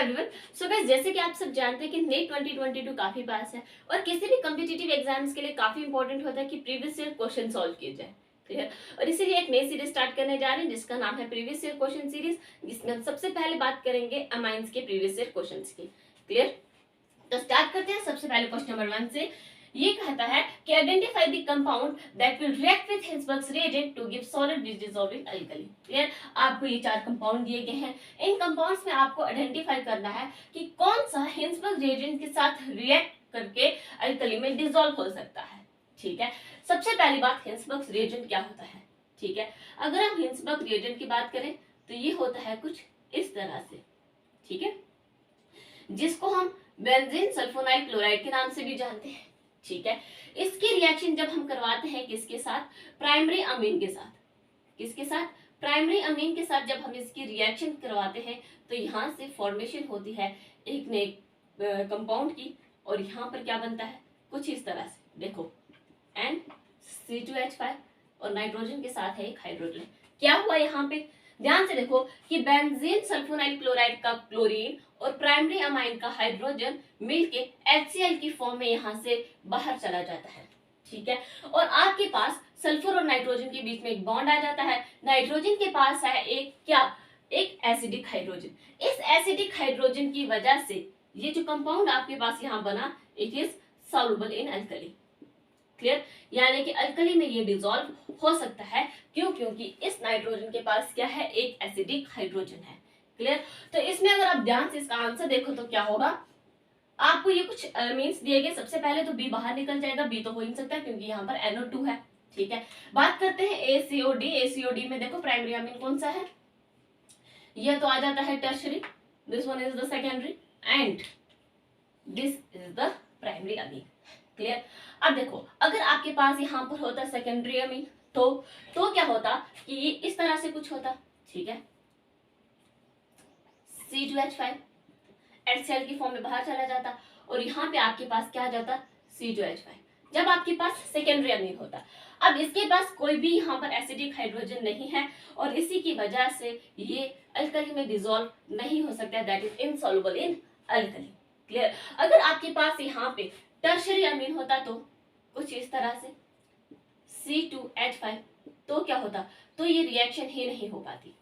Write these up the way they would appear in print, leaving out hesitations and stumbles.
Everyone. So guys, जैसे कि आप सब जानते हैं कि नेट 2022 काफी पास है और किसी भी कॉम्पिटिटिव एग्जाम्स के लिए काफी इंपॉर्टेंट होता है कि प्रीवियस ईयर क्वेश्चन सॉल्व किए जाए। क्लियर। और इसीलिए एक नई सीरीज स्टार्ट करने जा रहे हैं जिसका नाम है प्रीवियस ईयर क्वेश्चन सीरीज, जिसमें हम सबसे पहले बात करेंगे अमाइंस के प्रीवियस ईयर क्वेश्चंस की। क्लियर। तो स्टार्ट करते हैं सबसे पहले क्वेश्चन नंबर 1 से। ये कहता है कि identify the compound that will react with Hinsberg's reagent to give solid which dissolve in alkali. Clear. आपको ये 4 कंपाउंड दिए गए हैं। इन कंपाउंड्स में आपको आइडेंटिफाई करना है कि कौन सा हिल्सबर्ग रिएजेंट के साथ रिएक्ट करके अल्कली में डिसॉल्व हो सकता है। ठीक है। सबसे पहली बात, हिल्सबर्ग रिएजेंट क्या होता है। ठीक है। अगर हम हिल्सबर्ग रिएजेंट की बात करें तो ये होता है कुछ इस तरह से। ठीक है। जिसको हम बेंजीन सल्फोनाइल क्लोराइड के नाम से भी जानते हैं। ठीक है। इसकी रिएक्शन जब हम करवाते हैं किसके साथ, प्राइमरी अमीन के साथ। किसके साथ, प्राइमरी अमीन के साथ जब हम इसकी रिएक्शन करवाते हैं तो यहाँ से फॉर्मेशन होती है एक नए कंपाउंड की। और यहाँ पर क्या बनता है कुछ इस तरह से। देखो NC2H5 और नाइट्रोजन के साथ है एक हाइड्रोजन। क्या हुआ यहाँ पे, ध्यान से देखो कि बेंजीन सल्फोनाइल क्लोराइड का क्लोरीन और प्राइमरी अमाइन का हाइड्रोजन मिलके HCl की फॉर्म में यहाँ से बाहर चला जाता है। ठीक है। और आपके पास सल्फर और नाइट्रोजन के बीच में एक बॉन्ड आ जाता है। नाइट्रोजन के पास है एक क्या, एक एसिडिक हाइड्रोजन। इस एसिडिक हाइड्रोजन की वजह से ये जो कंपाउंड आपके पास यहाँ बना, it is soluble in alkali. Clear. यानी कि अल्कली में ये डिसॉल्व हो सकता है। क्यों, क्योंकि इस नाइट्रोजन के पास क्या है, एक एसिडिक हाइड्रोजन है। क्लियर। तो इसमें अगर आप ध्यान से इसका आंसर देखो तो क्या होगा, आपको ये कुछ मीन्स दिए गए। सबसे पहले तो बी बाहर निकल जाएगा, बी तो हो ही नहीं सकता क्योंकि यहाँ पर NO2 है। ठीक है। बात करते हैं ACOD। ACOD में देखो प्राइमरी अमीन कौन सा है, यह तो आ जाता है tertiary, this one is the secondary and this is the primary amine. Clear. अब देखो अगर आपके पास यहाँ पर होता सेकेंडरी अमीन तो क्या होता कि ये इस तरह से कुछ होता। ठीक है। C2H5 HCl की फॉर्म में बाहर चला जाता और यहाँ पे आपके पास क्या आ जाता, C2H5 जब आपके पास सेकेंडरी अमीन होता। अब इसके पास कोई भी यहाँ पर एसिडिक हाइड्रोजन नहीं है और इसी की वजह से ये अल्कली में डिसॉल्व नहीं हो सकता, that is insoluble in alkali. Clear. अगर आपके पास यहाँ पे टर्शरी अमीन होता तो कुछ इस तरह से C2H5, तो क्या होता, तो ये रिएक्शन ही नहीं हो पाती।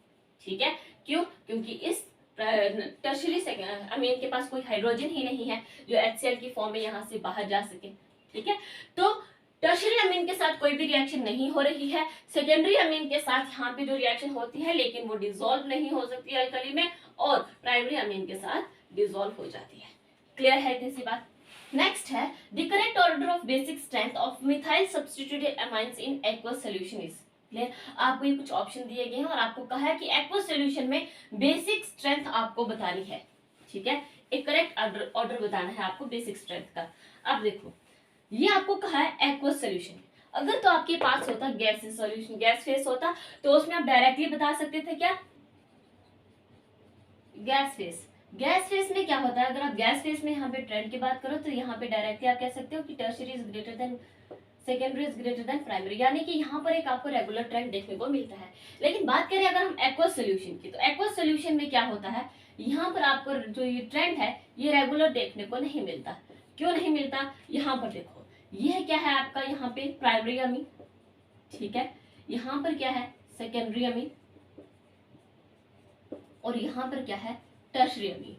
ठीक है। क्यों, क्योंकि इस टर्शरी अमीन के पास कोई हाइड्रोजन ही नहीं है जो HCl की फॉर्म में यहाँ से बाहर जा सके। ठीक है। तो टर्शरी अमीन के साथ कोई भी रिएक्शन नहीं हो रही है, सेकेंडरी अमीन के साथ यहाँ पे जो रिएक्शन होती है लेकिन वो डिसॉल्व नहीं हो सकती अल्कली में, और प्राइमरी अमीन के साथ डिसॉल्व हो जाती है। क्लियर है इतनी सी बात। नेक्स्ट है the correct order of basic strength of methyl substituted amines in aqueous solution is. Clear. आपको ये कुछ ऑप्शन दिए गए हैं और आपको कहा है कि एक्वस सॉल्यूशन में बेसिक स्ट्रेंथ आपको बतानी है। ठीक है। एक करेक्ट ऑर्डर बताना है आपको बेसिक स्ट्रेंथ का। अब देखो ये आपको कहा है एक्वस सॉल्यूशन। अगर तो आपके पास होता गैस सॉल्यूशन, गैस फेस होता तो उसमें आप डायरेक्टली बता सकते थे क्या, गैस फेस। गैस फेस में क्या होता है, अगर आप गैस फेस में यहाँ पे ट्रेंड की बात करो तो यहाँ पे डायरेक्टली आप कह सकते हो कि tertiary is greater than secondary is greater than primary, यानी कि यहाँ पर एक आपको रेगुलर ट्रेंड देखने को मिलता है। लेकिन बात करें अगर हम एक्वस सॉल्यूशन की, तो एक्वस सॉल्यूशन में क्या होता है, यहाँ पर आपको जो ये ट्रेंड है ये रेगुलर देखने को नहीं मिलता। क्यों नहीं मिलता, यहाँ पर देखो यह क्या है आपका, यहाँ पे प्राइमरी अमीन। ठीक है। यहाँ पर क्या है, सेकेंडरी अमीन, और यहाँ पर क्या है, टर्शरी अमीन।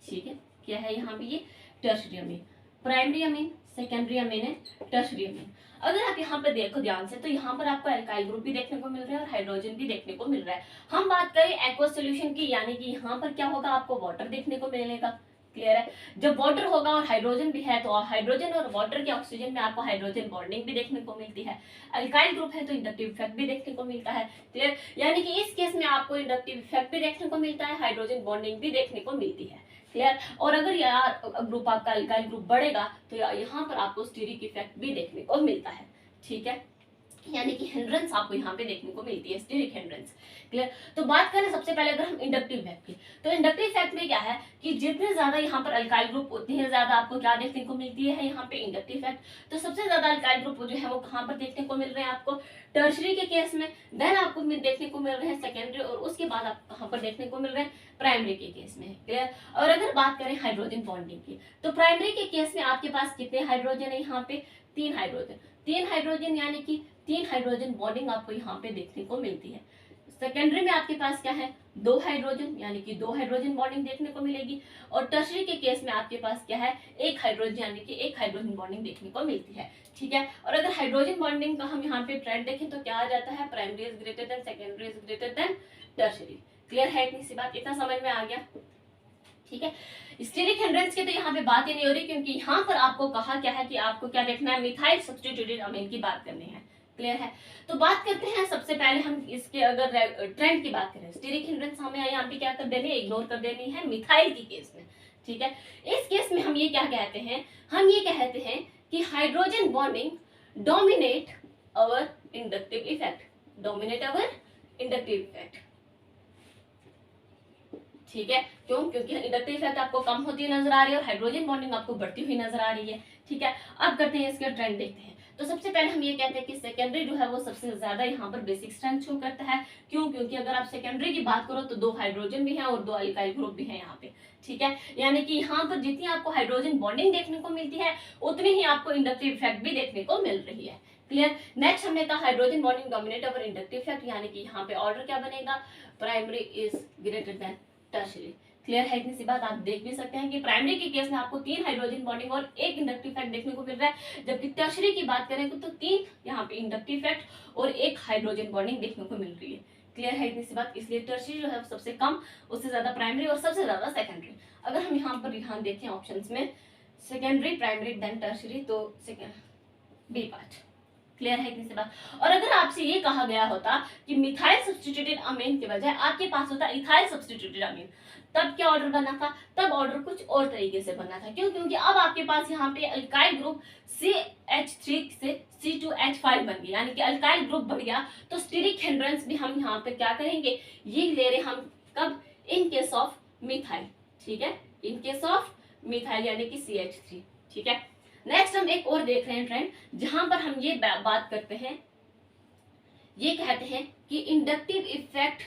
ठीक है। क्या है यहाँ पे, ये टर्शरी अमीन, प्राइमरी अमीन, सेकेंडरी अमीन है, टर्शरी अमीन। अगर आप यहाँ पे देखो ध्यान से तो यहाँ पर आपको एल्काइल ग्रुप भी देखने को मिल रहा है और हाइड्रोजन भी देखने को मिल रहा है। हम बात करें एक्वस सॉल्यूशन की, यानी कि यहाँ पर क्या होगा, आपको वाटर देखने को मिलेगा। क्लियर है। जब वाटर होगा और हाइड्रोजन भी है तो हाइड्रोजन और वाटर के ऑक्सीजन में आपको हाइड्रोजन बॉन्डिंग भी देखने को मिलती है। अल्काइल ग्रुप है तो इंडक्टिव इफेक्ट भी देखने को मिलता है। क्लियर। यानी कि इस केस में आपको इंडक्टिव इफेक्ट भी देखने को मिलता है, हाइड्रोजन बॉन्डिंग भी देखने को मिलती है। क्लियर। और अगर यार ग्रुप आपका अल्काइल ग्रुप बढ़ेगा तो यहाँ पर आपको स्टीरिक इफेक्ट भी देखने को मिलता है। ठीक है। यानी कि हिंड्रेंस आपको यहाँ पे देखने को मिलती है, स्टीरिक हिंड्रेंस। क्लियर। तो बात करें सबसे पहले अगर हम इंडक्टिव इफेक्ट की, तो इंडक्टिव इफेक्ट में क्या है कि जितने ज्यादा यहाँ पर अल्काइल ग्रुप उतनी ही ज्यादा आपको क्या देखने को मिलती है यहाँ पे इंडक्टिव इफेक्ट। तो सबसे ज्यादा अल्काइल ग्रुप जो है वो कहाँ पर देखने को मिल रहे हैं आपको, टर्शरी के केस में, देन आपको देखने को मिल रहे हैं सेकेंडरी, और उसके बाद आप कहाँ पर देखने को मिल रहे हैं, प्राइमरी के केस में। क्लियर। और अगर बात करें हाइड्रोजन बॉन्डिंग की, तो प्राइमरी के केस में आपके पास कितने हाइड्रोजन है यहाँ पे, 3 हाइड्रोजन, 3 हाइड्रोजन, यानी कि 3 हाइड्रोजन बॉन्डिंग आपको यहाँ पे देखने को मिलती है। सेकेंडरी में आपके पास क्या है, 2 हाइड्रोजन, यानी कि 2 हाइड्रोजन बॉन्डिंग देखने को मिलेगी। और टर्शरी के केस में आपके पास क्या है, 1 हाइड्रोजन, यानी कि 1 हाइड्रोजन बॉन्डिंग देखने को मिलती है। ठीक है। और अगर हाइड्रोजन बॉन्डिंग का हम यहाँ पे ट्रेंड देखें तो क्या आ जाता है, primary is greater than, secondary is greater than tertiary. Clear है इतनी सी बात, इतना समझ में आ गया। ठीक है। स्टीरिक हिंड्रेंस की तो यहाँ पे बात ही नहीं हो रही, क्योंकि यहाँ पर आपको कहा क्या है कि आपको क्या देखना है, मिथाइल सब्स्टिट्यूटेड अमीन की बात करनी है। क्लियर है। तो बात करते हैं सबसे पहले हम इसके अगर ट्रेंड की बात करें, स्टीरिक हिंड्रेंस हमें यहाँ पे क्या कर देनी है, इग्नोर कर देनी है मिथाइल की केस में। ठीक है। इस केस में हम ये क्या कहते हैं, हम ये कहते हैं कि हाइड्रोजन बॉन्डिंग डोमिनेट अवर इंडक्टिव इफेक्ट, डोमिनेट अवर इंडक्टिव इफेक्ट। ठीक है। क्यों, क्योंकि इंडक्टिव इफेक्ट आपको कम होती नजर आ रही है और हाइड्रोजन बॉन्डिंग आपको बढ़ती हुई नजर आ रही है। ठीक है। अब करते हैं इसके ट्रेंड देखते हैं। तो सबसे पहले हम ये कहते हैं कि सेकेंडरी जो है वो सबसे ज्यादा यहाँ पर बेसिक स्ट्रेंथ शो करता है। क्यों, क्योंकि अगर आप सेकेंडरी की बात करो तो 2 हाइड्रोजन भी हैं और 2 अल्काइल ग्रुप भी हैं यहाँ पे। ठीक है। यानी कि यहाँ पर जितनी आपको हाइड्रोजन बॉन्डिंग देखने को मिलती है उतनी ही आपको इंडक्टिव इफेक्ट भी देखने को मिल रही है। क्लियर। नेक्स्ट हमने कहा hydrogen bonding dominate over inductive effect, यानी कि यहाँ पे ऑर्डर क्या बनेगा, primary is greater than tertiary. Clear है इतनी सी बात। आप देख भी सकते हैं कि प्राइमरी के केस में आपको 3 हाइड्रोजन बॉन्डिंग और 1 इंडक्टिव इफेक्ट देखने को मिल रहा है, जबकि टर्शरी की बात करें तो 3 यहाँ पे इंडक्टिव इफेक्ट और 1 हाइड्रोजन बॉन्डिंग देखने को मिल रही है। क्लियर है इतनी सी बात। इसलिए टर्शरी जो है सबसे कम, उससे ज्यादा प्राइमरी और सबसे ज्यादा सेकेंडरी। अगर हम यहाँ पर ध्यान देखें ऑप्शंस में, सेकेंडरी, प्राइमरी, देन टर्शरी, तो बी पार्ट। क्लियर है इतनी सी बात। और अगर आपसे ये कहा गया होता कि मिथाइल सब्स्टिट्यूटेड अमीन के बजाय आपके पास होता इथाइल सब्स्टिट्यूटेड अमीन, तब क्या ऑर्डर बना था, तब ऑर्डर कुछ और तरीके से बना था। क्यों, क्योंकि अब आपके पास यहाँ पे अल्काइल ग्रुप CH3 से C2H5 बन गया, यानी कि अल्काइल ग्रुप बढ़ गया। तो स्टीरिक हिंड्रेंस भी हम यहाँ पे क्या करेंगे, ये ले रहे हम कब, इन केस ऑफ मिथाइल। ठीक है, इन केस ऑफ मिथाइल यानी कि CH3। ठीक है। नेक्स्ट हम एक और देख रहे हैं ट्रेंड, जहां पर हम ये बात करते हैं, ये कहते हैं कि इंडक्टिव इफेक्ट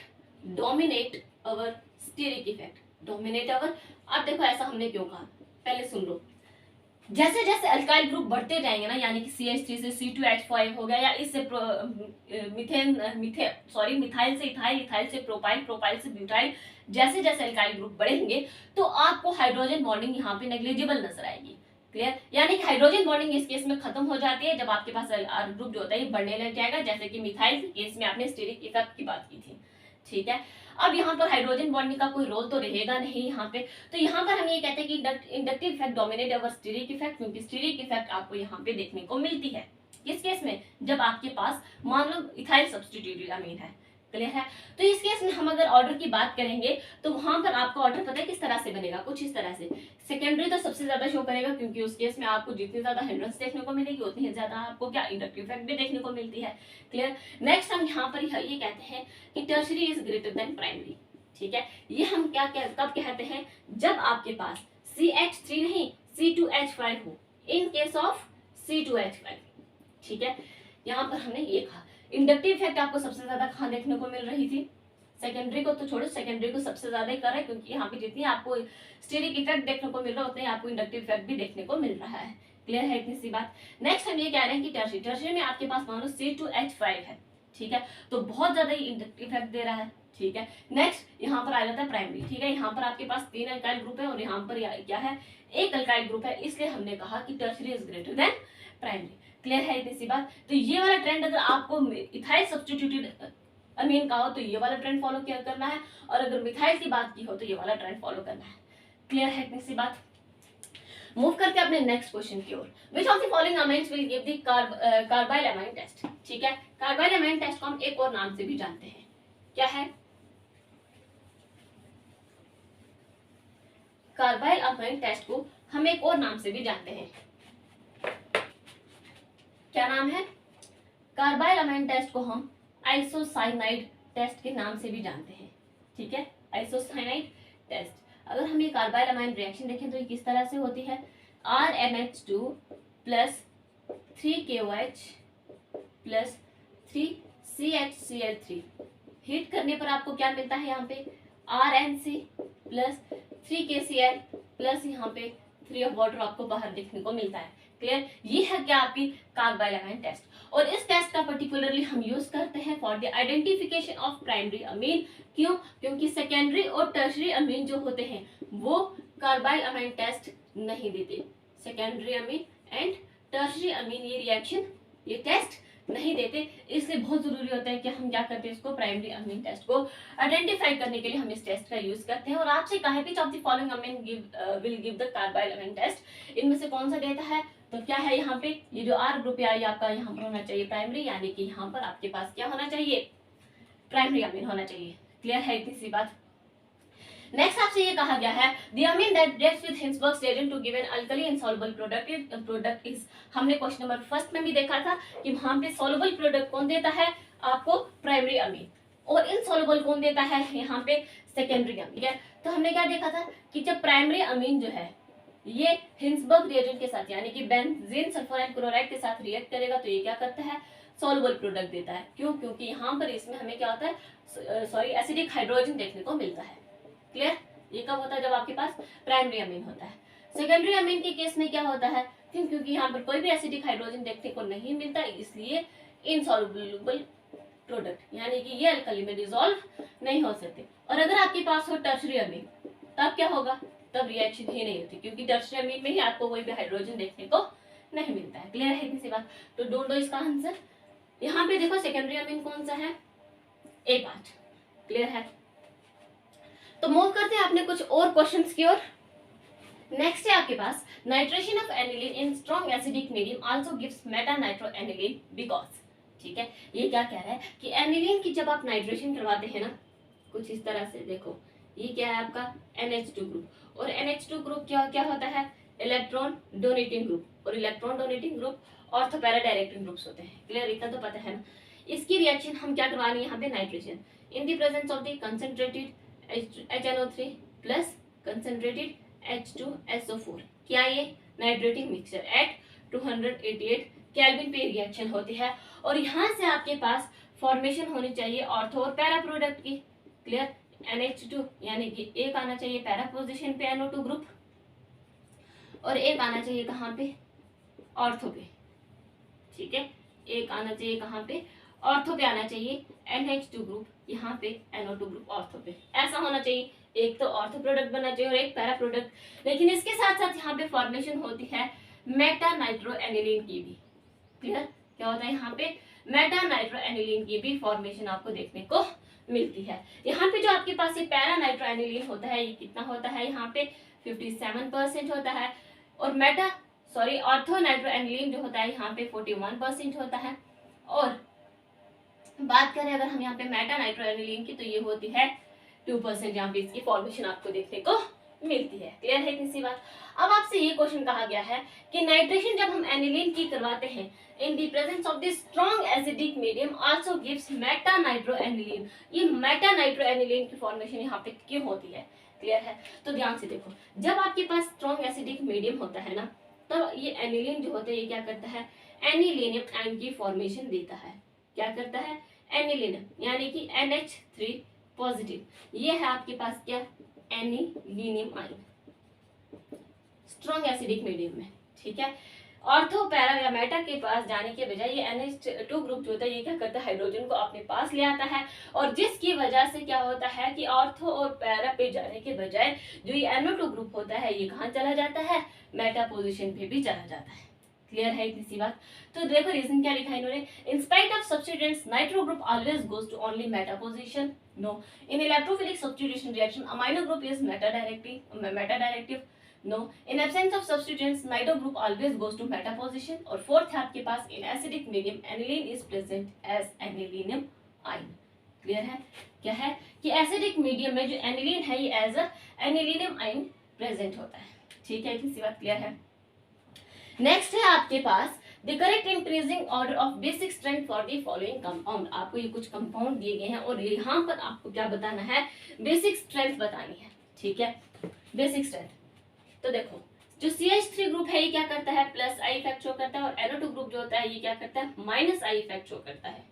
डोमिनेट अवर स्टीरिक इफेक्ट, डोमिनेट अवर। अब देखो ऐसा हमने क्यों कहा, पहले सुन लो। जैसे जैसे अल्काइल ग्रुप बढ़ते जाएंगे ना, यानी कि CH3 से C2H5 हो गया, या इससे मिथाइल से इथाइल, इथाइल से प्रोपाइल, प्रोपाइल से ब्यूटाइल, जैसे जैसे अल्काइल ग्रुप बढ़ेंगे तो आपको हाइड्रोजन बॉन्डिंग यहाँ पे नेग्लिजिबल नजर आएगी। क्लियर। यानी कि हाइड्रोजन बॉन्डिंग इस केस में खत्म हो जाती है जब आपके पास R ग्रुप जो होता है बढ़ने लग जाएगा, जैसे कि मिथाइल के केस में आपने स्टीरिक इफेक्ट की बात की थी। ठीक है। अब यहाँ पर हाइड्रोजन बॉन्डिंग का कोई रोल तो रहेगा नहीं यहाँ पे, तो यहाँ पर हम ये कहते हैं कि inductive effect dominate over steric effect, क्योंकि स्टीरिक इफेक्ट आपको यहाँ पे देखने को मिलती है। किस केस में, जब आपके पास मान लो इथाइल सब्स्टिट्यूटेड अमीन है। क्लियर है। तो इस केस में हम अगर ऑर्डर की बात करेंगे तो वहां पर आपका ऑर्डर पता है किस तरह से बनेगा, कुछ इस तरह से। सेकेंडरी तो सबसे ज्यादा शो करेगा, क्योंकि उस केस में आपको जितनी ज्यादा हिंड्रेंस देखने को मिलेगी उतनी ज्यादा आपको क्या, इंडक्टिव इफेक्ट भी देखने को मिलती है। क्लियर। नेक्स्ट हम यहाँ पर ये कहते हैं कि tertiary is greater than primary. ठीक है। ये हम क्या कब कहते हैं, जब आपके पास CH3 नहीं C2H5 हो, इन केस ऑफ C2H5। ठीक है। यहाँ पर हमने ये कहा इंडक्टिव इफेक्ट आपको सबसे ज्यादा कहाँ देखने को मिल रही थी, सेकेंडरी को तो छोड़ो, सेकेंडरी को सबसे ज्यादा ही कर रहा है, क्योंकि यहाँ पे जितनी आपको स्टीरिक इफेक्ट देखने को मिल रहा है उतने आपको इंडक्टिव इफेक्ट भी देखने को मिल रहा है। क्लियर है इतनी सी बात। नेक्स्ट हम ये कह रहे हैं कि टर्शरी, टर्शरी में आपके पास मान लो C2H5 है। ठीक है। तो बहुत ज्यादा ही इंडक्टिव इफेक्ट दे रहा है। ठीक है। नेक्स्ट यहाँ पर आ जाता है प्राइमरी। ठीक है। यहाँ पर आपके पास 3 अल्काइल ग्रुप है और यहाँ पर क्या है, 1 अल्काइल ग्रुप है, इसलिए हमने कहा कि tertiary is greater than primary. Clear है इतनी सी बात। तो ये वाला ट्रेंड अगर आपको इथाइल सब्स्टिट्यूटेड अमीन का हो तो ये वाला ट्रेंड फॉलो क्या करना है, और अगर मिथाइल की बात की हो तो ये वाला ट्रेंड फॉलो करना है। क्लियर है इतनी सी बात। मूव करके अपने नेक्स्ट क्वेश्चन की ओर। Which of the following amines will give the carbylamine test. ठीक है। कार्बाइल अमाइन टेस्ट को हम एक और नाम से भी जानते हैं, क्या है, कार्बाइल अमाइन टेस्ट को हम एक और नाम से भी जानते हैं, क्या नाम है, कार्बाइल अमाइन टेस्ट को हम आइसोसाइनाइड टेस्ट के नाम से भी जानते हैं, ठीक है, आइसोसाइनाइड टेस्ट। अगर हम ये कार्बाइल अमाइन रिएक्शन देखें तो ये किस तरह से होती है, RNH2 plus 3KOH plus 3CHCl3 heat करने पर आपको क्या मिलता है, यहाँ पे RNC प्लस 3KCl प्लस यहाँ पे 3 ऑफ वाटर आपको बाहर देखने को मिलता है। क्लियर, ये है क्या आपकी कार्बाइल अमाइन टेस्ट। और इस टेस्ट का पर्टिकुलरली हम यूज करते हैं for the identification of primary amine. क्यों, क्योंकि सेकेंडरी और टर्शरी अमीन जो होते हैं वो कार्बाइल अमाइन टेस्ट नहीं देते। सेकेंडरी अमीन एंड टर्शरी अमीन ये रिएक्शन, ये टेस्ट नहीं देते, इसलिए बहुत जरूरी होता है कि हम क्या करते हैं, इसको प्राइमरी अमीन टेस्ट को आइडेंटिफाई करने के लिए हम इस टेस्ट का यूज करते हैं। और आपसे कहा है which of the following amine will give the carbylamine test, इनमें से कौन सा देता है, तो क्या है यहाँ पे ये जो R ग्रुप है ये आपका यहाँ पर होना चाहिए प्राइमरी, यानी कि यहाँ पर आपके पास क्या होना चाहिए, प्राइमरी अमीन होना चाहिए। क्लियर है इतनी सी बात। नेक्स्ट आपसे ये कहा गया है the amine that reacts with Hinsberg's reagent to give an alkali insoluble product is, हमने क्वेश्चन नंबर फर्स्ट में भी देखा था कि वहां पे soluble प्रोडक्ट कौन देता है आपको, प्राइमरी अमीन, और इनसॉल्युबल कौन देता है यहाँ पे, सेकेंडरी अमीन। ठीक है, तो हमने क्या देखा था कि जब प्राइमरी अमीन जो है ये हिंसबर्ग रिएजेंट के साथ यानी कि बेंजीन सल्फोनाइल क्लोराइड के साथ रिएक्ट करेगा तो ये क्या करता है, सॉल्युबल प्रोडक्ट देता है। क्यों, क्योंकि यहाँ पर इसमें हमें क्या होता है, सॉरी एसिडिक हाइड्रोजन देखने को मिलता है। क्लियर, ये कब होता है, जब आपके पास प्राइमरी अमीन होता है। सेकेंडरी अमीन के केस में क्या होता है, क्योंकि यहाँ पर कोई भी एसिडिक हाइड्रोजन देखने को नहीं मिलता, इसलिए इनसॉल्युबल प्रोडक्ट यानी कि ये अल्कली में डिसॉल्व नहीं हो सकते। और अगर आपके पास हो टर्शरी अमीन तब क्या होगा, तब रिएक्शन ही नहीं होती, क्योंकि टर्शरी अमीन में ही आपको कोई भी हाइड्रोजन देखने को नहीं मिलता है। क्लियर है इतनी सी बात, तो ढूंढो इसका आंसर। यहाँ पे देखो सेकेंडरी अमीन कौन सा है, A5। क्लियर है, तो मूव करते हैं अपने कुछ और क्वेश्चंस की ओर। नेक्स्ट है आपके पास nitration of aniline in strong acidic medium also gives meta nitro aniline because. ठीक है, ये क्या कह रहा है कि एनिलीन की जब आप नाइट्रेशन करवाते हैं ना, कुछ इस तरह से देखो, ये क्या है आपका NH2 ग्रुप, और NH2 ग्रुप क्या होता है, इलेक्ट्रॉन डोनेटिंग ग्रुप, और electron donating group ortho para directing groups होते हैं। क्लियर, इतना तो पता है ना। इसकी रिएक्शन हम क्या करवा रहे हैं यहाँ पे, nitration in the presence of the concentrated HNO3 plus concentrated H2SO4। क्या ये नाइट्रेटिंग मिक्सचर एट 288 केल्विन पे रिएक्शन होती है, और यहाँ से आपके पास फॉर्मेशन होनी चाहिए ऑर्थो और पैरा प्रोडक्ट की। क्लियर, NH2 यानी कि एक आना चाहिए पैरा पोजीशन पे NO2 ग्रुप, और एक आना चाहिए कहाँ पे, ऑर्थो पे। ठीक है, एक आना चाहिए कहाँ पे, ऑर्थो पे आना चाहिए NH2 ग्रुप, यहाँ पे NO2 ग्रुप ऑर्थो पे, ऐसा होना चाहिए। एक तो ऑर्थो प्रोडक्ट बनना चाहिए और एक पैरा प्रोडक्ट, लेकिन इसके साथ साथ यहाँ पे फॉर्मेशन होती है मेटा नाइट्रो एनिलीन की भी। क्लियर, क्या होता है यहाँ पे, मेटा नाइट्रो एनिलीन की भी फॉर्मेशन आपको देखने को मिलती है। यहाँ पे जो आपके पास ये पैरा नाइट्रो एनिलीन होता है, ये कितना होता है, यहाँ पे 57% होता है, और ऑर्थो नाइट्रो एनिलीन जो होता है यहाँ पे 41% होता है। और बात करें अगर हम यहाँ पे मेटा नाइट्रो एनिलीन की, तो ये होती है 2%, यहाँ पे इसकी फॉर्मेशन आपको देखने को मिलती है। क्लियर है इतनी सी बात। अब आपसे ये क्वेश्चन कहा गया है कि नाइट्रेशन जब हम एनिलीन की करवाते हैं in the presence of the strong acidic medium also gives meta nitro aniline. ये मेटा नाइट्रो एनिलीन की फॉर्मेशन यहाँ पे क्यों होती है, क्लियर है, तो ध्यान से देखो, जब आपके पास स्ट्रॉन्ग एसिडिक मीडियम होता है ना, तो ये एनिलीन जो होता है ये क्या करता है, एनिलीनियम आयन की फॉर्मेशन देता है। क्या करता है, एनिलीनियम यानी कि NH3 पॉजिटिव, ये है आपके पास क्या, anilinium ion strong acidic medium में। ठीक है, ऑर्थो पैरा या मेटा के पास जाने के बजाय ये NH2 ग्रुप जो होता है ये क्या करता है, हाइड्रोजन को अपने पास ले आता है, और जिसकी वजह से क्या होता है कि ऑर्थो और पैरा पे जाने के बजाय जो ये NO2 ग्रुप होता है ये कहाँ चला जाता है, मेटा पोजीशन पे भी चला जाता है। क्लियर है इतनी सी बात। तो देखो रीजन क्या लिखा है इन्होंने, in spite of substituents nitro group always goes to only meta position. No, in electrophilic substitution reaction amino group is meta directive. No, in absence of substituents nitro group always goes to meta position. और fourth है आपके पास in acidic medium aniline is present as anilinium ion. Clear है, क्या है कि acidic medium में जो एनिलीन है ये as a anilinium ion present होता है। ठीक है, इतनी सी बात क्लियर है। नेक्स्ट है आपके पास the correct increasing order of basic strength for the following compound. आपको ये कुछ कंपाउंड दिए गए हैं और यहाँ पर आपको क्या बताना है, बेसिक स्ट्रेंथ बतानी है, ठीक है, बेसिक स्ट्रेंथ। तो देखो जो CH3 ग्रुप है ये क्या करता है, प्लस आई इफेक्ट शो करता है, और NO2 ग्रुप जो होता है ये क्या करता है, माइनस आई इफेक्ट शो करता है।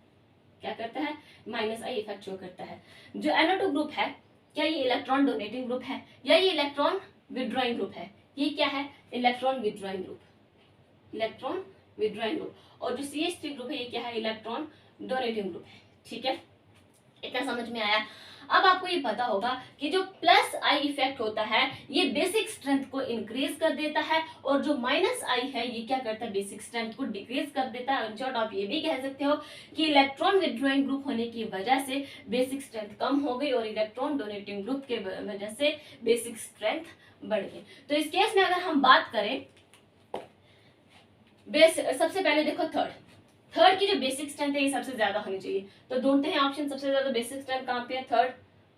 क्या करता है, माइनस आई इफेक्ट शो करता है। जो NO2 ग्रुप है, क्या ये इलेक्ट्रॉन डोनेटिंग ग्रुप है या ये इलेक्ट्रॉन विड्रॉइंग ग्रुप है? ये क्या है, electron withdrawing group, electron withdrawing group. और जो CH3 ग्रुप है ये क्या है, इलेक्ट्रॉन डोनेटिंग ग्रुप है, ठीक है, इतना समझ में आया। अब आपको ये पता होगा कि जो प्लस आई इफेक्ट होता है ये बेसिक स्ट्रेंथ को इंक्रीज कर देता है, और जो माइनस आई है ये क्या करता है, बेसिक स्ट्रेंथ को डिक्रीज कर देता है। इन शॉर्ट आप ये भी कह सकते हो कि इलेक्ट्रॉन विड्रॉइंग ग्रुप होने की वजह से बेसिक स्ट्रेंथ कम हो गई और इलेक्ट्रॉन डोनेटिंग ग्रुप के वजह से बेसिक स्ट्रेंथ बढ़ गई। तो इस केस में अगर हम बात करें सबसे पहले देखो थर्ड की जो बेसिक स्ट्रेंथ है ये सबसे ज्यादा होनी चाहिए। तो ढूंढते हैं ऑप्शन, सबसे ज्यादा बेसिक स्ट्रेंथ कहाँ पे है, थर्ड,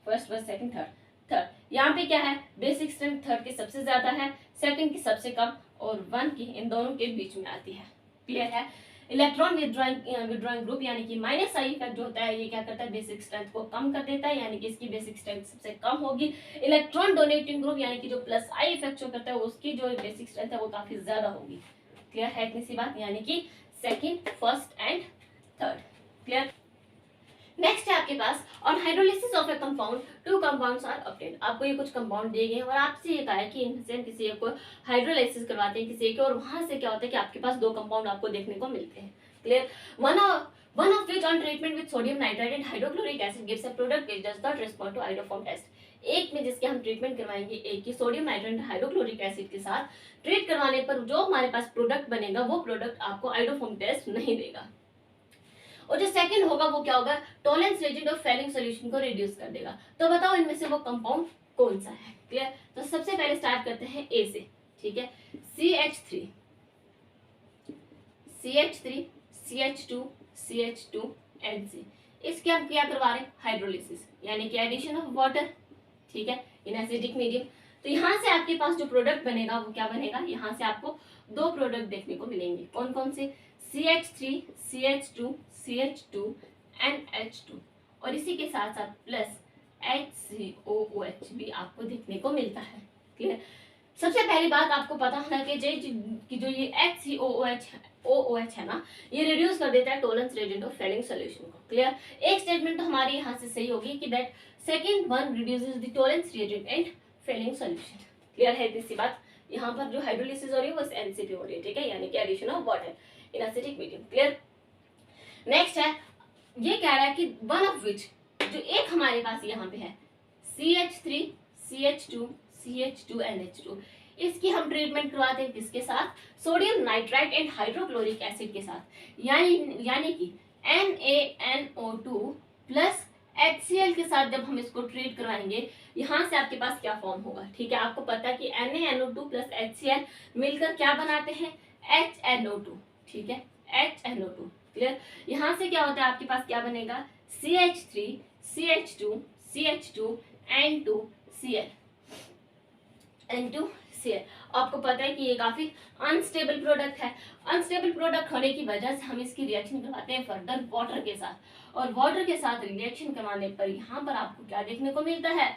फर्स्ट सेकंड थर्ड। यहाँ पे क्या है, बेसिक स्ट्रेंथ थर्ड की सबसे ज्यादा है, सेकंड की सबसे कम, और वन की इन दोनों के बीच में आती है। क्लियर है। इलेक्ट्रॉन विड्रॉइंग ग्रुप यानी कि माइनस आई इफेक्ट जो होता है ये क्या करता है, बेसिक स्ट्रेंथ को कम कर देता है, यानी कि इसकी बेसिक स्ट्रेंथ सबसे कम होगी। इलेक्ट्रॉन डोनेटिंग ग्रुप यानी कि जो प्लस आई इफेक्ट जो करता है उसकी जो बेसिक स्ट्रेंथ है वो काफी ज्यादा होगी। क्लियर है, इतनी सी बात, यानी कि second, first and third. Clear. Next है आपके पास on hydrolysis of a compound two compounds are obtained. आपको ये कुछ कंपाउंड दिए गए हैं और आपसे ये कहा है कि इनसे हम किसी एक को हाइड्रोलाइसिस करवाते हैं किसी एक, और वहां से क्या होता है कि आपके पास दो कंपाउंड आपको देखने को मिलते हैं। Clear. One of which on treatment with sodium nitrite and hydrochloric acid gives a product which does not respond to iodoform test. एक में जिसके हम ट्रीटमेंट करवाएंगे, एक की सोडियम नाइट्राइड हाइड्रोक्लोरिक एसिड के साथ ट्रीट करवाने पर जो हमारे पास प्रोडक्ट बनेगा वो प्रोडक्ट आपको आइडोफॉर्म टेस्ट नहीं देगा। और जो सेकंड होगा वो क्या होगा, tolerance reagent of Fehling solution को रिड्यूस कर देगा। तो बताओ इनमें से वो कंपाउंड कौन सा है। क्लियर। तो सबसे पहले स्टार्ट करते हैं ए से, ठीक है, CH3 CH2 CH2 NC। इसके हम क्या करवा रहे हैं, हाइड्रोलिसिस, यानी कि एडिशन ऑफ वाटर, ठीक है, इन एसिडिक मीडियम। तो यहाँ से आपके पास जो प्रोडक्ट बनेगा वो क्या बनेगा, यहाँ से आपको दो प्रोडक्ट देखने को मिलेंगे। कौन कौन से, CH3 CH2 CH2 NH2, और इसी के साथ साथ प्लस HCOOH भी आपको देखने को मिलता है। क्लियर। सबसे पहली बात आपको पता होना कि जो ये HCOOH है ना, ये रिड्यूस कर देता है Tollens reagent of Fehling solution को। क्लियर। एक स्टेटमेंट तो हमारी यहाँ से सही होगी कि that second one reduces the Tollens reagent and Fehling solution. Clear है इतनी बात। यहाँ पर जो हाइड्रोलिसिस हो रही है वो NCP हो रही है, ठीक है, यानी कि addition of water in acidic medium. Clear. Next है, ये कह रहा है कि वन ऑफ विच, जो एक हमारे पास यहाँ पे है CH3 CH2 CH2 NH2, इसकी हम ट्रीटमेंट करवाते हैं किसके साथ, sodium nitrite and hydrochloric acid के साथ, यानी कि NaNO2 प्लस HCl के साथ जब हम इसको ट्रीट करवाएंगे, यहाँ से आपके पास क्या फॉर्म होगा, ठीक है, आपको पता है कि NaNO2 प्लस HCl मिलकर क्या बनाते हैं, HNO2, ठीक है, HNO2। क्लियर। यहाँ से क्या होता है, आपके पास क्या बनेगा, CH3 CH2 CH2 N2Cl N2Cl। आपको पता है कि ये काफी अनस्टेबल प्रोडक्ट है। अनस्टेबल प्रोडक्ट होने की वजह से हम इसकी रिएक्शन करवाते हैं फर्दर वाटर के साथ, और वाटर के साथ रिएक्शन करवाने पर यहाँ पर आपको क्या देखने को मिलता है,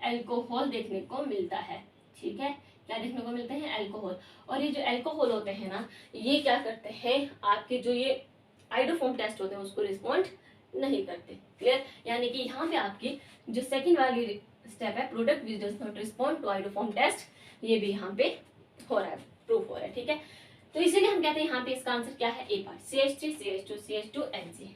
एल्कोहल देखने को मिलता है, ठीक है, क्या देखने को मिलते हैं, एल्कोहल। और ये जो एल्कोहल होते हैं ना, ये क्या करते हैं, आपके जो ये आइडोफॉर्म टेस्ट होते हैं उसको रिस्पॉन्ड नहीं करते। क्लियर। यानी कि यहाँ पे आपकी जो सेकंड वाली स्टेप है, product which does not respond to iodoform test, ये भी यहाँ पे हो रहा है, प्रूफ हो रहा है, ठीक है। तो इसीलिए हम कहते हैं यहाँ पे इसका आंसर क्या है, ए part, CH3 CH2 CH2 NC।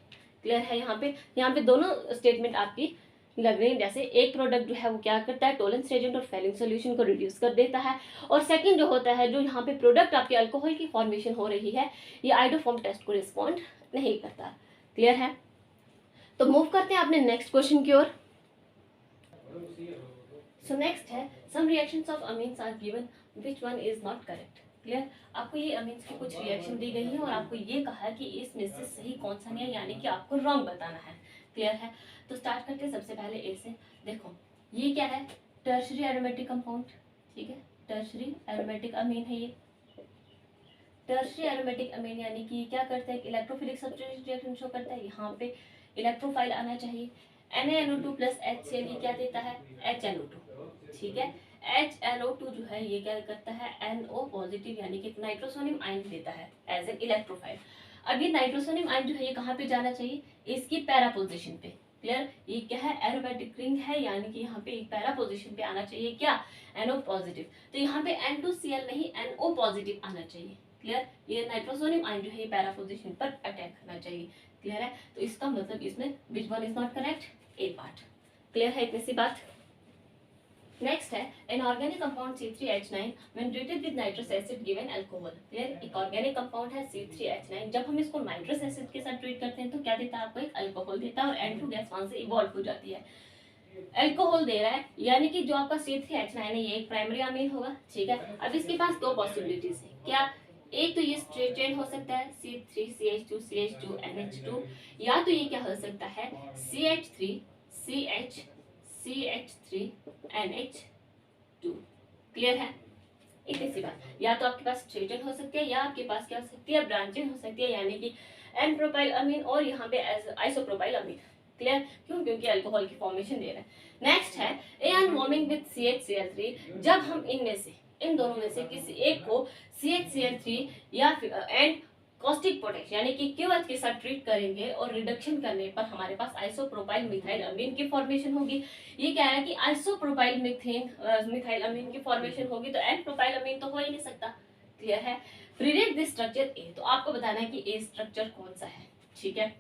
Clear है। यहाँ पे दोनों स्टेटमेंट आपकी लग रही है, जैसे एक प्रोडक्ट जो है वो क्या करता है, टॉलरेंस रेजिड और फेलिंग सॉल्यूशन को रिड्यूस कर देता है, और सेकंड जो होता है, जो यहाँ पे प्रोडक्ट आपके अल्कोहल की फॉर्मेशन हो रही है, ये आइडोफॉर्म टेस्ट को रिस्पॉन्ड नहीं करता। क्लियर है। तो मूव करते हैं अपने नेक्स्ट क्वेश्चन की ओर। सो नेक्स्ट है, some reactions of amines are given which one is not correct. Clear. आपको ये अमीन्स की कुछ रिएक्शन दी गई है और आपको ये कहा है कि इसमें से सही कौन सा नहीं है, यानी कि आपको रॉन्ग बताना है। क्लियर है। तो स्टार्ट करते हैं सबसे पहले ए से। देखो ये क्या है, टर्शरी एरोमेटिक कंपाउंड, ठीक है, टर्शरी एरोमेटिक अमीन है ये, टर्शियरी एरोमेटिक अमीन यानी कि क्या करता है, इलेक्ट्रोफिलिक सब्स्टिट्यूशन रिएक्शन शो करता है, यहाँ पे इलेक्ट्रोफाइल आना चाहिए। NaNO2 प्लस HCl ये क्या देता है, HNO2, ठीक है। HNO2 जो है ये क्या करता है, NO पॉजिटिव यानी कि नाइट्रोसोनियम आयन देता है एज एन इलेक्ट्रोफाइल। अब ये नाइट्रोसोनियम आयन जो है ये कहाँ पे जाना चाहिए, इसकी पैरा पोजिशन पे। क्लियर, ये क्या है, एरोमेटिक रिंग है यानी कि यहाँ पे पैरा पोजिशन पे आना चाहिए क्या, NO पॉजिटिव। तो यहाँ पे N2Cl नहीं NO पॉजिटिव आना चाहिए। क्लियर, ये नाइट्रोसोनियम आयन जो है ये पैरा पोजिशन पर अटैक करना चाहिए। क्लियर है, तो इसका मतलब इसमें which one is not correct, A part. Clear है इतनी सी बात। नेक्स्ट है inorganic compound C3H9 when treated with nitrous acid given alcohol. Clear, एक ऑर्गेनिक कंपाउंड है C3H9, जब हम इसको नाइट्रस एसिड के साथ ट्रीट करते हैं तो क्या देता है आपको, एक अल्कोहल देता है और N2 गैस वहां से इवॉल्व हो जाती है। अल्कोहल दे रहा है यानी कि जो आपका C3H9 है ये एक प्राइमरी अमीन होगा, ठीक है। अब इसके पास दो पॉसिबिलिटीज है, क्या, एक तो ये स्ट्रेट चेन हो सकता है C3CH2CH2NH2, या तो ये क्या हो सकता है CH3CH3NH2। क्लियर है, इतनी सी बात। या तो आपके पास स्ट्रेट चेन हो सकती है या आपके पास क्या हो सकती है, ब्रांचिंग हो सकती है यानी कि एन प्रोपाइल अमीन और यहाँ पे आइसोप्रोपाइल अमीन। क्लियर, क्यों, क्योंकि अल्कोहल की फॉर्मेशन दे रहा है। नेक्स्ट है एन वार्मिंग विद CHCl3, जब हम इनमें से इन दोनों में से किसी एक को CHCl3 या एंड कॉस्टिक पोटैश यानी कि QH के साथ ट्रीट करेंगे और रिडक्शन करने पर हमारे पास आइसोप्रोपाइल मिथाइल अमीन की फॉर्मेशन होगी। ये क्या है कि आइसोप्रोपाइल मिथाइल अमीन की फॉर्मेशन होगी, तो एन प्रोपाइल अमीन तो हो ही नहीं सकता। क्लियर है, प्रिडिक्ट दिस स्ट्रक्चर ए, तो आपको बताना है कि ए स्ट्रक्चर कौन सा है, ठीक है।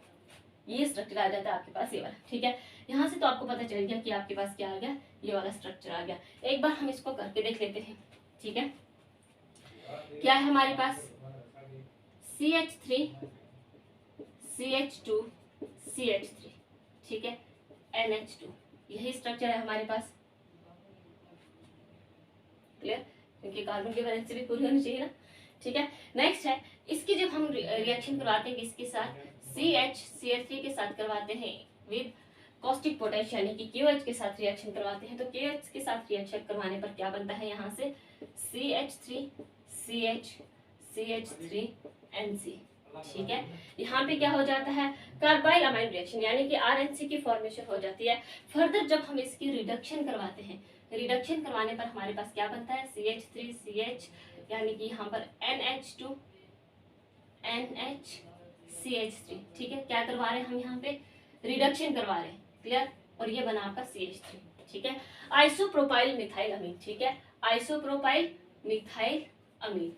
ये स्ट्रक्चर आ जाता है आपके पास ये वाला, ठीक है। यहाँ से तो आपको पता चल गया कि आपके पास क्या आ गया, ये वाला स्ट्रक्चर आ गया। एक बार हम इसको करके देख लेते हैं, ठीक है। क्या है हमारे पास, CH3 CH2 CH3, ठीक है, NH2, यही स्ट्रक्चर है हमारे पास। क्लियर, क्योंकि कार्बन की वैलेंसी भी पूरी होनी चाहिए ना, ठीक है। नेक्स्ट है, इसकी जब हम रिएक्शन करवाते हैं किसके साथ, CH3 के साथ करवाते हैं विद कॉस्टिक पोटैश यानी कि QH के साथ रिएक्शन करवाते हैं, तो QH के साथ रिएक्शन करवाने पर क्या बनता है, यहाँ से CH3CH3NC, ठीक है। यहाँ पे क्या हो जाता है, कार्बाइल अमाइन रिएक्शन यानी कि RNC की फॉर्मेशन हो जाती है। फर्दर जब हम इसकी रिडक्शन करवाते हैं, रिडक्शन करवाने पर हमारे पास क्या बनता है, CH3CH यानी कि यहाँ पर NH2NHCH3, ठीक है। क्या करवा रहे हैं हम, यहाँ पे रिडक्शन करवा रहे हैं। क्लियर, और ये बना आपका CH3, ठीक है। आइसोप्रोपाइल मिथाइल अमीन, ठीक है, आइसोप्रोपाइल मिथाइल अमीन।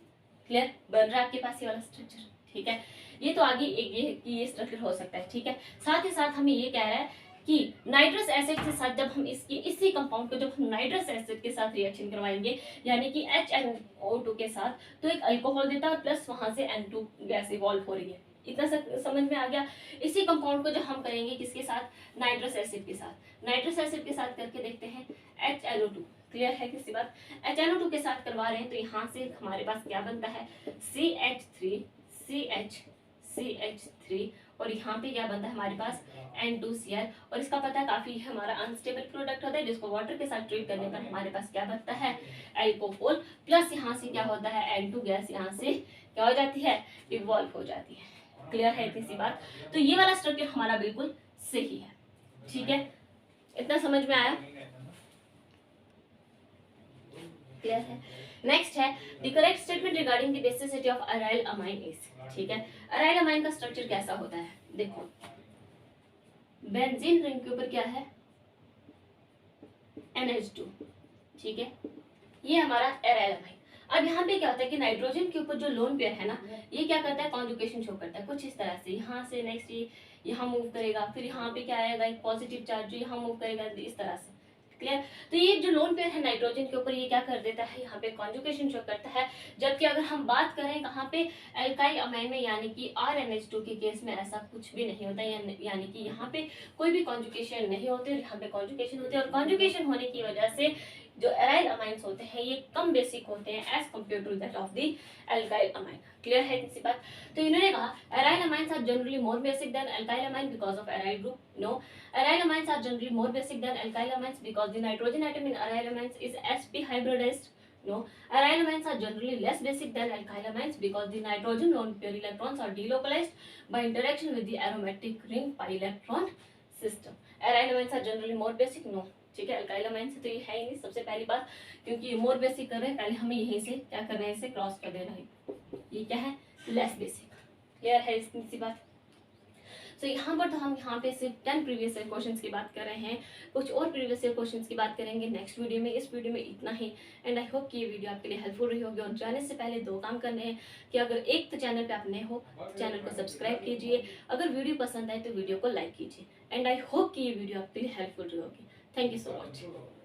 क्लियर, बन रहा है आपके पास ये वाला स्ट्रक्चर, ठीक है। ये तो आगे एक ये स्ट्रक्चर हो सकता है, ठीक है। साथ ही साथ हमें ये कह रहा है कि नाइट्रस एसिड के साथ जब हम इसी कंपाउंड को जब हम नाइट्रस एसिड के साथ रिएक्शन करवाएंगे यानी कि HNO2 के साथ, तो एक अल्कोहल देता है प्लस वहां से N2 गैस इवॉल्व हो रही है। इतना समझ में आ गया। इसी कंपाउंड को जब हम करेंगे किसके साथ, नाइट्रस एसिड के साथ, नाइट्रस एसिड के साथ करके देखते हैं HNO2। क्लियर है किसी बात, HNO2 के साथ करवा रहे हैं तो यहाँ से हमारे पास क्या बनता है, CH3 और यहाँ पे क्या बनता है हमारे पास N2Cl, और इसका पता काफी हमारा अनस्टेबल प्रोडक्ट होता है जिसको वाटर के साथ ट्रीट करने पर हमारे पास क्या बनता है, अल्कोहल प्लस यहाँ से क्या होता है, N2 गैस यहाँ से क्या हो जाती है, इवॉल्व हो जाती है। क्लियर है इतनी सी बात। तो ये वाला स्ट्रक्चर हमारा बिल्कुल सही है, ठीक है। इतना समझ में आया, क्लियर है। नेक्स्ट है the correct statement regarding the basicity of aryl amine is, ठीक है। अराइल अमाइन का स्ट्रक्चर कैसा होता है, देखो बेंजीन रिंग के ऊपर क्या है, NH2, ठीक है, ये हमारा अराइल अमाइन। अब यहाँ पे क्या होता है कि नाइट्रोजन के ऊपर जो लोन पेयर है ना, ये क्या करता है, कॉन्जुगेशन शो करता है कुछ इस तरह से, यहाँ से नेक्स्ट ये यहाँ मूव करेगा, फिर यहाँ पे क्या आएगा, एक पॉजिटिव चार्ज जो यहाँ मूव करेगा इस तरह से। क्लियर, तो ये जो लोन पेयर है नाइट्रोजन के ऊपर ये क्या कर देता है, यहाँ पे कॉन्जुगेशन शो करता है। जबकि अगर हम बात करें कहाँ पे, एल्काइल अमाइन में यानी कि RNH2 के केस में ऐसा कुछ भी नहीं होता, यानी कि यहाँ पे कोई भी कॉन्जुगेशन नहीं होते और यहाँ पे कॉन्जुगेशन होते हैं, और कॉन्जुगेशन होने की वजह से जो एराइल अमाइंस होते हैं ये कम बेसिक होते हैं as compare to that of the alkyl amine. Clear है किसी बात। तो इन्होंने कहा aryl amines are generally more basic than alkyl amine because of aryl group. No, aryl amines are generally more basic than alkyl amines because the nitrogen atom in aryl amines is sp hybridized. No, aryl amines are generally less basic than alkyl amines because the nitrogen lone pair electrons are delocalized by interaction with the aromatic ring pi electron system. Aryl amines are generally more basic. No, ठीक है, alkyl amine से तो ये है ही नहीं सबसे पहली बात, क्योंकि ये मोर बेसिक कर रहे हैं, पहले हमें यहीं से क्या करना है, इसे क्रॉस कर देना है, ये क्या है, लेस बेसिक। क्लियर है इतनी सी बात। तो यहाँ पर तो हम यहाँ पे सिर्फ 10 प्रीवियस ईयर क्वेश्चंस की बात कर रहे हैं, कुछ और प्रीवियस ईयर क्वेश्चंस की बात करेंगे नेक्स्ट वीडियो में। इस वीडियो में इतना ही, एंड आई होप कि ये वीडियो आपके लिए हेल्पफुल रही होगी। और जाने से पहले 2 काम करने हैं कि अगर एक तो चैनल पे आप नए हो तो चैनल को सब्सक्राइब कीजिए, अगर वीडियो पसंद आए तो वीडियो को लाइक कीजिए, एंड आई होप कि ये वीडियो आपके लिए हेल्पफुल रही होगी। Thank you so much.